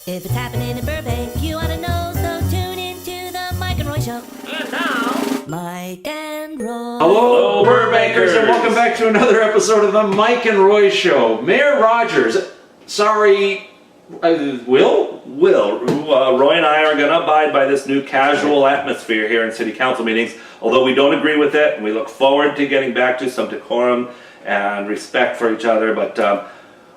If it's happening in Burbank, you ought to know, so tune into the Mike and Roy Show. And now, Mike and Roy. Hello, Burbankers, and welcome back to another episode of the Mike and Roy Show. Mayor Rogers, sorry, Will? Roy and I are going to abide by this new casual atmosphere here in city council meetings, although we don't agree with it, and we look forward to getting back to some decorum and respect for each other, but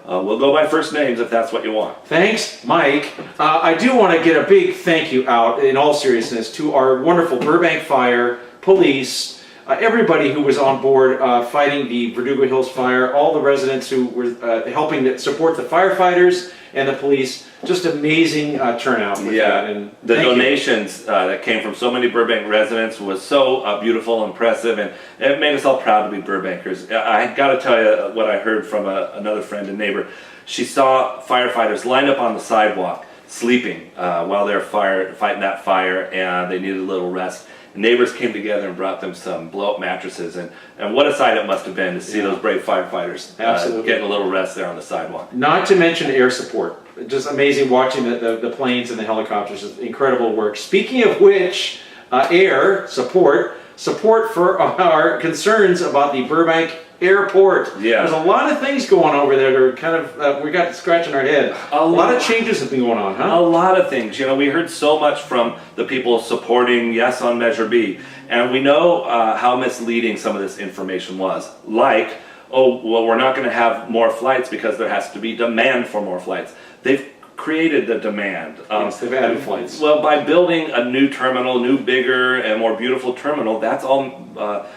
we'll go by first names if that's what you want. Thanks, Mike. I do want to get a big thank you out, in all seriousness, to our wonderful Burbank Fire, police, everybody who was on board fighting the Verdugo Hills fire, all the residents who were helping to support the firefighters and the police. Just amazing turnout with that. And the thank you. donations that came from so many Burbank residents was so beautiful, impressive, and it made us all proud to be Burbankers. I got to tell you what I heard from another friend and neighbor. She saw firefighters lined up on the sidewalk, sleeping while they were fighting that fire, and they needed a little rest. Neighbors came together and brought them some blow-up mattresses, and what a sight it must have been to see those brave firefighters getting a little rest there on the sidewalk. Not to mention air support. Just amazing watching the planes and the helicopters. Just incredible work. Speaking of which, air support for our concerns about the Burbank Airport. Yeah. There's a lot of things going over there that are kind of, we got scratching our head. A lot of changes have been going on, huh? A lot of things. You know, we heard so much from the people supporting Yes on Measure B, and we know how misleading some of this information was. Like, oh, well, we're not going to have more flights because there has to be demand for more flights. They've created the demand. Yes, they've added flights. Well, by building a new terminal, new, bigger, and more beautiful terminal, that's all,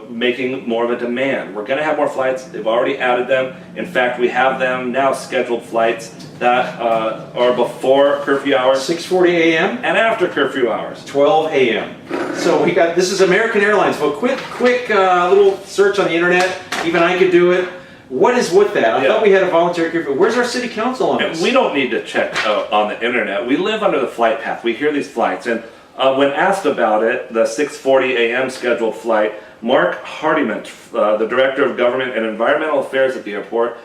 making more of a demand. We're going to have more flights. They've already added them. In fact, we have them now scheduled flights that are before curfew hours 6:40 a.m. and after curfew hours. 12 a.m. So this is American Airlines. Well, quick little search on the internet. Even I could do it. What is with that? I thought we had a voluntary curfew. Where's our city council on this? We don't need to check on the internet. We live under the flight path. We hear these flights. And when asked about it, the 6:40 a.m. scheduled flight, Mark Hardiman, the Director of Government and Environmental Affairs at the airport,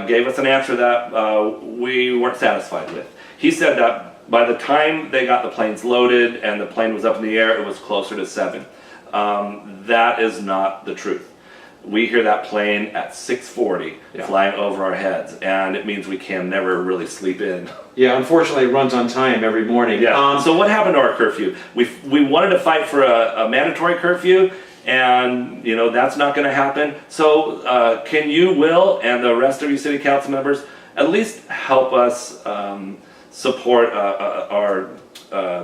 gave us an answer that we weren't satisfied with. He said that by the time they got the planes loaded and the plane was up in the air, it was closer to 7. That is not the truth. We hear that plane at 6:40 flying over our heads, and it means we can never really sleep in. Yeah, unfortunately, it runs on time every morning. Yeah. So what happened to our curfew? We wanted to fight for a mandatory curfew, and that's not going to happen. So can you, Will, and the rest of you city council members at least help us support our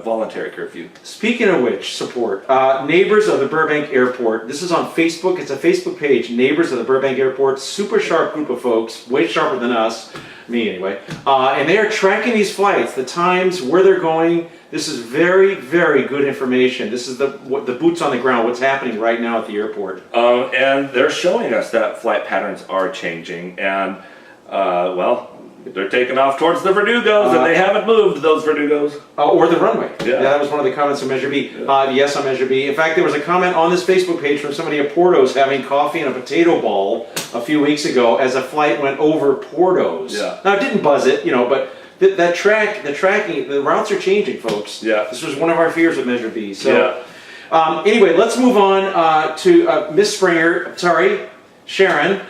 voluntary curfew? Speaking of which, support Neighbors of the Burbank Airport. This is on Facebook. It's a Facebook page. Neighbors of the Burbank Airport. Super sharp group of folks, way sharper than us, me anyway. And they are tracking these flights, the times, where they're going. This is very, very good information. This is the boots on the ground. What's happening right now at the airport? And they're showing us that flight patterns are changing, and they're taking off towards the Verdugos, and they haven't moved, those Verdugos. Or the runway. Yeah. That was one of the comments on Measure B. Yes on Measure B. In fact, there was a comment on this Facebook page from somebody at Porto's having coffee and a potato ball a few weeks ago as a flight went over Porto's. Yeah. Now, it didn't buzz it, but the tracking, the routes are changing, folks. Yeah. This was one of our fears with Measure B. So, anyway, let's move on to Miss Springer. Sorry, Sharon.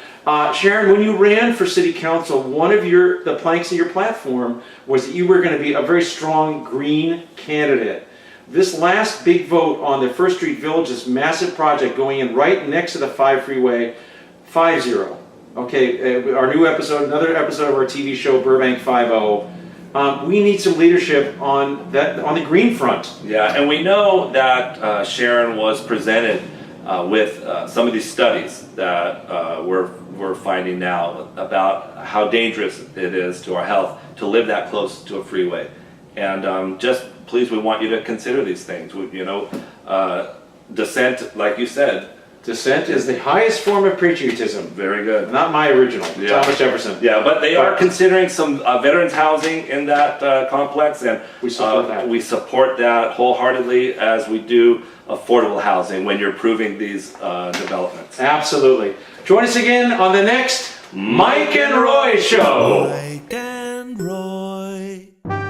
Sharon, when you ran for city council, one of the planks of your platform was that you were going to be a very strong green candidate. This last big vote on the First Street Village's massive project going in right next to the 5 freeway, 5-0. Okay, our new episode, another episode of our TV show, Burbank 5-0. We need some leadership on the green front. Yeah, and we know that Sharon was presented with some of these studies that we're finding now about how dangerous it is to our health to live that close to a freeway. And just please, we want you to consider these things. Dissent, like you said. Dissent is the highest form of patriotism. Very good. Not my original, Thomas Jefferson. Yeah, but they are considering some veterans housing in that complex, and we support that. We support that wholeheartedly, as we do affordable housing when you're approving these developments. Absolutely. Join us again on the next Mike and Roy Show. Mike and Roy. day.